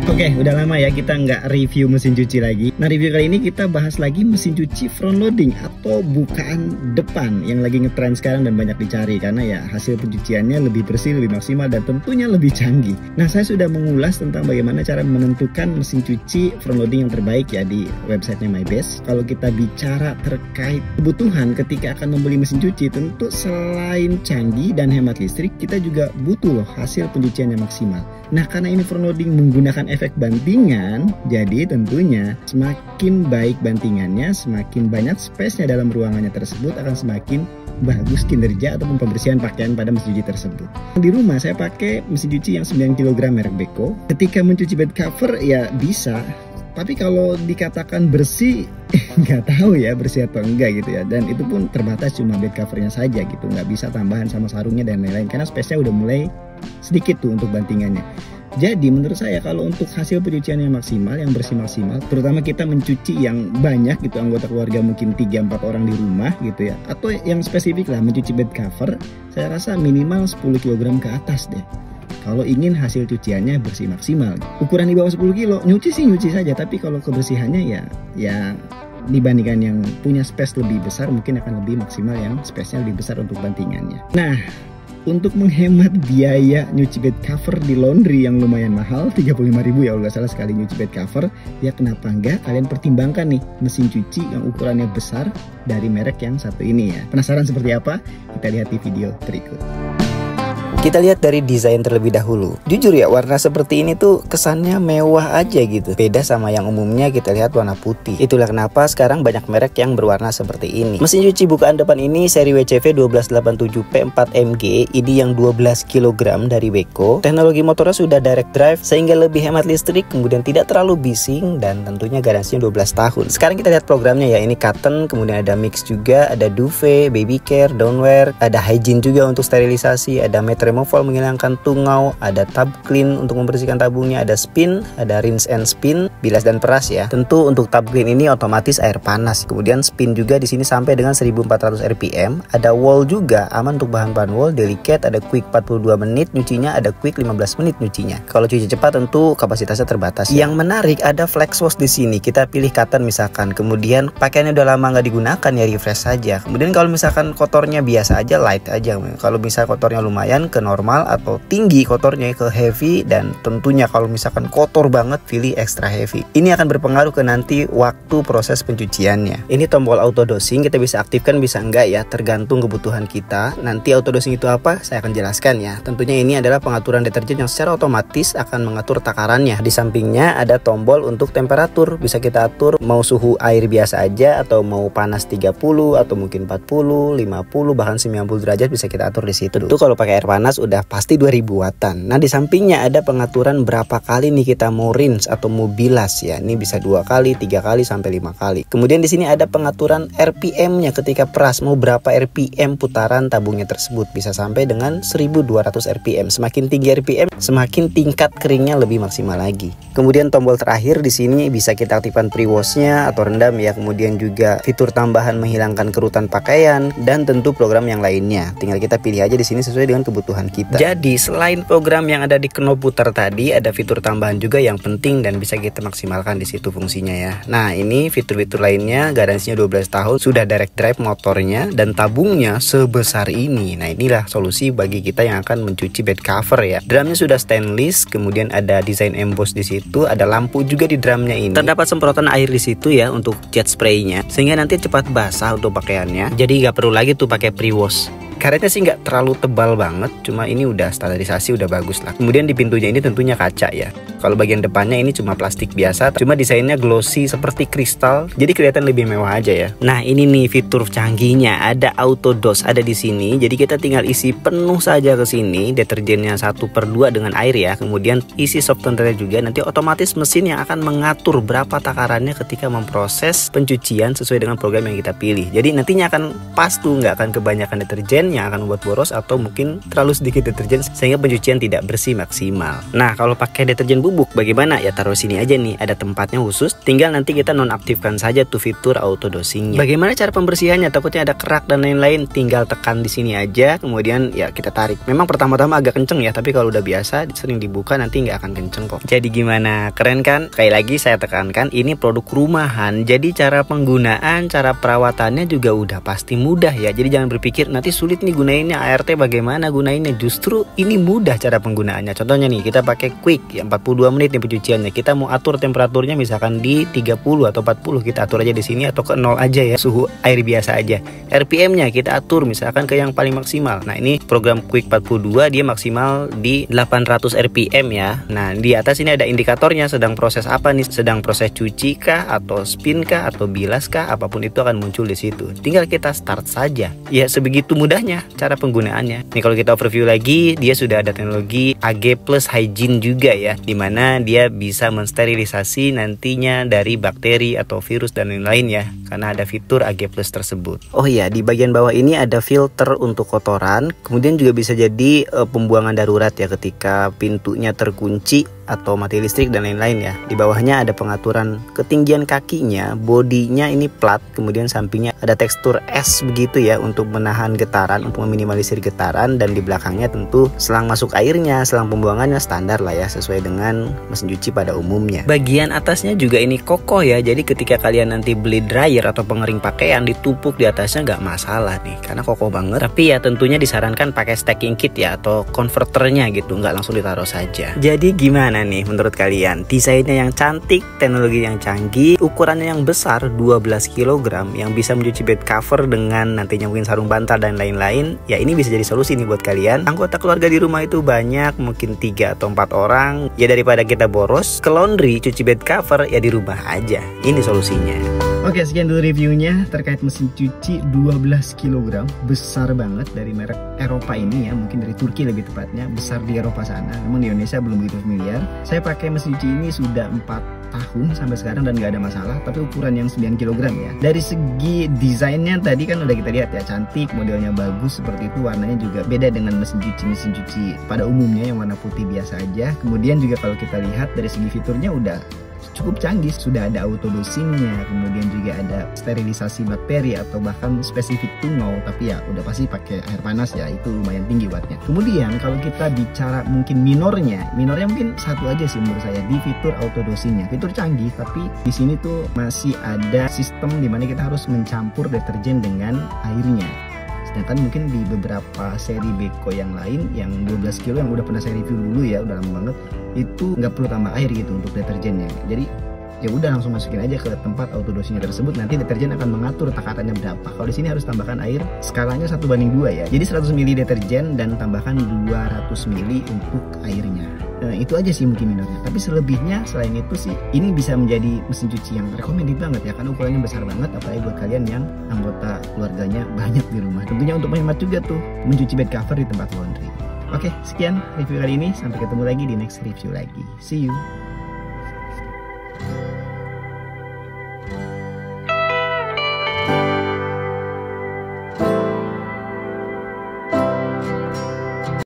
Oke, udah lama ya kita nggak review mesin cuci lagi. Nah, review kali ini kita bahas lagi mesin cuci front loading atau bukaan depan yang lagi ngetren sekarang dan banyak dicari karena ya hasil pencuciannya lebih bersih, lebih maksimal dan tentunya lebih canggih. Nah, saya sudah mengulas tentang bagaimana cara menentukan mesin cuci front loading yang terbaik ya di websitenya MyBest. Kalau kita bicara terkait kebutuhan ketika akan membeli mesin cuci, tentu selain canggih dan hemat listrik, kita juga butuh loh hasil pencucian yang maksimal. Nah, karena ini front loading menggunakan efek bantingan, jadi tentunya semakin baik bantingannya, semakin banyak space-nya dalam ruangannya tersebut akan semakin bagus kinerja ataupun pembersihan pakaian pada mesin cuci tersebut. Di rumah saya pakai mesin cuci yang 9 kg merek Beko. Ketika mencuci bed cover ya bisa, tapi kalau dikatakan bersih nggak tahu ya bersih atau enggak gitu ya. Dan itu pun terbatas cuma bed covernya saja gitu, nggak bisa tambahan sama sarungnya dan lain-lain karena space-nya udah mulai sedikit tuh untuk bantingannya. Jadi menurut saya kalau untuk hasil pencucian yang maksimal, yang bersih maksimal, terutama kita mencuci yang banyak gitu, anggota keluarga mungkin 3-4 orang di rumah gitu ya, atau yang spesifik lah mencuci bed cover, saya rasa minimal 10 kg ke atas deh kalau ingin hasil cuciannya bersih maksimal. Ukuran di bawah 10 kilo nyuci sih nyuci saja, tapi kalau kebersihannya ya dibandingkan yang punya space lebih besar mungkin akan lebih maksimal yang space-nya lebih besar untuk bantingannya. Nah, untuk menghemat biaya nyuci bed cover di laundry yang lumayan mahal, 35.000 ya kalau nggak salah sekali nyuci bed cover, ya kenapa enggak kalian pertimbangkan nih mesin cuci yang ukurannya besar dari merek yang satu ini ya. Penasaran seperti apa? Kita lihat di video berikut. Kita lihat dari desain terlebih dahulu. Jujur ya, warna seperti ini tuh kesannya mewah aja gitu. Beda sama yang umumnya kita lihat warna putih. Itulah kenapa sekarang banyak merek yang berwarna seperti ini. Mesin cuci bukaan depan ini seri WCV 1287P4MG, ini yang 12 kg dari Beko. Teknologi motornya sudah direct drive sehingga lebih hemat listrik, kemudian tidak terlalu bising dan tentunya garansinya 12 tahun. Sekarang kita lihat programnya ya. Ini cotton, kemudian ada mix juga, ada duvet, baby care, downwear, ada hygiene juga untuk sterilisasi, ada mat removal menghilangkan tungau, ada tab clean untuk membersihkan tabungnya, ada spin, ada rinse and spin, bilas dan peras ya. Tentu untuk tab clean ini otomatis air panas. Kemudian spin juga di sini sampai dengan 1400 rpm. Ada wall juga, aman untuk bahan-bahan wall, delicate, ada quick 42 menit nyucinya, ada quick 15 menit nyucinya. Kalau cuci cepat tentu kapasitasnya terbatas. Yang menarik ada flex wash di sini. Kita pilih cotton misalkan, kemudian pakaiannya udah lama nggak digunakan ya refresh saja. Kemudian kalau misalkan kotornya biasa aja, light aja. Kalau misalnya kotornya lumayan ke normal atau tinggi kotornya ke heavy, dan tentunya kalau misalkan kotor banget pilih extra heavy. Ini akan berpengaruh ke nanti waktu proses pencuciannya. Ini tombol auto dosing, kita bisa aktifkan bisa enggak ya, tergantung kebutuhan kita. Nanti auto dosing itu apa saya akan jelaskan ya. Tentunya ini adalah pengaturan deterjen yang secara otomatis akan mengatur takarannya. Di sampingnya ada tombol untuk temperatur, bisa kita atur mau suhu air biasa aja atau mau panas 30 atau mungkin 40, 50 bahkan 90 derajat bisa kita atur di situ. Itu kalau pakai air panas udah pasti 2000 wattan. Nah, di sampingnya ada pengaturan berapa kali nih kita mau rinse atau mau bilas ya. Ini bisa 2 kali, 3 kali sampai 5 kali. Kemudian di sini ada pengaturan RPM-nya ketika peras mau berapa RPM putaran tabungnya tersebut. Bisa sampai dengan 1200 RPM. Semakin tinggi RPM, semakin tingkat keringnya lebih maksimal lagi. Kemudian tombol terakhir di sini bisa kita aktifkan pre-wash-nya atau rendam ya. Kemudian juga fitur tambahan menghilangkan kerutan pakaian dan tentu program yang lainnya. Tinggal kita pilih aja di sini sesuai dengan kebutuhan kita. Jadi selain program yang ada di knob putar tadi, ada fitur tambahan juga yang penting dan bisa kita maksimalkan di situ fungsinya ya. Nah, ini fitur-fitur lainnya, garansinya 12 tahun, sudah direct drive motornya dan tabungnya sebesar ini. Nah, inilah solusi bagi kita yang akan mencuci bed cover ya. Drumnya sudah stainless, kemudian ada desain emboss di situ, ada lampu juga di drumnya ini. Terdapat semprotan air di situ ya untuk jet spraynya, sehingga nanti cepat basah untuk pakaiannya. Jadi nggak perlu lagi tuh pakai pre-wash. Karetnya sih nggak terlalu tebal banget, cuma ini udah standarisasi, udah bagus lah. Kemudian di pintunya ini tentunya kaca ya. Kalau bagian depannya ini cuma plastik biasa, cuma desainnya glossy seperti kristal, jadi kelihatan lebih mewah aja ya. Nah, ini nih fitur canggihnya, ada auto dose ada di sini. Jadi kita tinggal isi penuh saja ke sini, deterjennya 1/2 dengan air ya. Kemudian isi softenernya juga, nanti otomatis mesin yang akan mengatur berapa takarannya ketika memproses pencucian sesuai dengan program yang kita pilih. Jadi nantinya akan pas tuh, nggak akan kebanyakan deterjen yang akan membuat boros atau mungkin terlalu sedikit deterjen sehingga pencucian tidak bersih maksimal. Nah, kalau pakai deterjen bubuk bubuk bagaimana? Ya taruh sini aja nih, ada tempatnya khusus. Tinggal nanti kita nonaktifkan saja tuh fitur auto dosingnya. Bagaimana cara pembersihannya? Takutnya ada kerak dan lain-lain, tinggal tekan di sini aja. Kemudian ya kita tarik. Memang pertama-tama agak kenceng ya, tapi kalau udah biasa sering dibuka nanti nggak akan kenceng kok. Jadi gimana? Keren kan? Sekali lagi saya tekankan, ini produk rumahan. Jadi cara penggunaan, cara perawatannya juga udah pasti mudah ya. Jadi jangan berpikir nanti sulit nih gunainnya, ART bagaimana gunainnya. Justru ini mudah cara penggunaannya. Contohnya nih, kita pakai quick ya, 42 menit nih pencuciannya. Kita mau atur temperaturnya misalkan di 30 atau 40, kita atur aja di sini atau ke 0 aja ya, suhu air biasa aja. RPM-nya kita atur misalkan ke yang paling maksimal. Nah, ini program quick 42 dia maksimal di 800 RPM ya. Nah, di atas ini ada indikatornya sedang proses apa nih, sedang proses cuci kah atau spin kah atau bilas kah, apapun itu akan muncul di situ. Tinggal kita start saja. Ya, sebegitu mudahnya cara penggunaannya. Nih kalau kita overview lagi, dia sudah ada teknologi AG Plus Hygiene juga ya, dimana dia bisa mensterilisasi nantinya dari bakteri atau virus dan lain-lain ya, karena ada fitur AG Plus tersebut. Oh iya, di bagian bawah ini ada filter untuk kotoran, kemudian juga bisa jadi pembuangan darurat ya ketika pintunya terkunci atau mati listrik dan lain-lain ya. Di bawahnya ada pengaturan ketinggian kakinya, bodinya ini plat, kemudian sampingnya ada tekstur es begitu ya untuk menahan getaran, untuk meminimalisir getaran, dan di belakangnya tentu selang masuk airnya, selang pembuangannya standar lah ya, sesuai dengan mesin cuci pada umumnya. Bagian atasnya juga ini kokoh ya, jadi ketika kalian nanti beli dryer atau pengering pakaian, ditumpuk di atasnya nggak masalah nih, karena kokoh banget. Tapi ya tentunya disarankan pakai stacking kit ya, atau konverternya gitu, nggak langsung ditaruh saja. Jadi gimana nih menurut kalian? Desainnya yang cantik, teknologi yang canggih, ukurannya yang besar 12 kg yang bisa mencuci bed cover dengan nantinya mungkin sarung bantal dan lain-lain. Ya ini bisa jadi solusi nih buat kalian. Anggota keluarga di rumah itu banyak, mungkin 3 atau 4 orang. Ya daripada kita boros ke laundry cuci bed cover, ya di rumah aja. Ini solusinya. Oke, sekian dulu reviewnya terkait mesin cuci 12 kg, besar banget, dari merek Eropa ini ya, mungkin dari Turki lebih tepatnya, besar di Eropa sana. Memang di Indonesia belum begitu familiar. Saya pakai mesin cuci ini sudah 4 tahun sampai sekarang dan gak ada masalah, tapi ukuran yang 9 kg ya. Dari segi desainnya tadi kan udah kita lihat ya, cantik, modelnya bagus seperti itu, warnanya juga beda dengan mesin cuci pada umumnya yang warna putih biasa aja. Kemudian juga kalau kita lihat dari segi fiturnya udah cukup canggih, sudah ada auto dosingnya, kemudian juga ada sterilisasi bakteri atau bahkan spesifik tungau, tapi ya udah pasti pakai air panas ya, itu lumayan tinggi wattnya. Kemudian kalau kita bicara mungkin minornya mungkin satu aja sih menurut saya, di fitur auto dosingnya. Fitur canggih, tapi di sini tuh masih ada sistem dimana kita harus mencampur deterjen dengan airnya. Sedangkan mungkin di beberapa seri Beko yang lain yang 12 kilo yang udah pernah saya review dulu ya, udah lama banget, itu nggak perlu tambah air gitu untuk deterjennya. Jadi ya udah langsung masukin aja ke tempat auto dosingnya tersebut, nanti deterjen akan mengatur takarannya berapa. Kalau di sini harus tambahkan air, skalanya 1:2 ya. Jadi 100 ml deterjen dan tambahkan 200 ml untuk airnya. Nah, itu aja sih mungkin minornya. Tapi selebihnya selain itu sih, ini bisa menjadi mesin cuci yang recommended banget ya, karena ukurannya besar banget, apalagi buat kalian yang anggota keluarganya banyak di rumah. Tentunya untuk menghemat juga tuh mencuci bed cover di tempat laundry. Oke, sekian review kali ini. Sampai ketemu lagi di next review lagi. See you.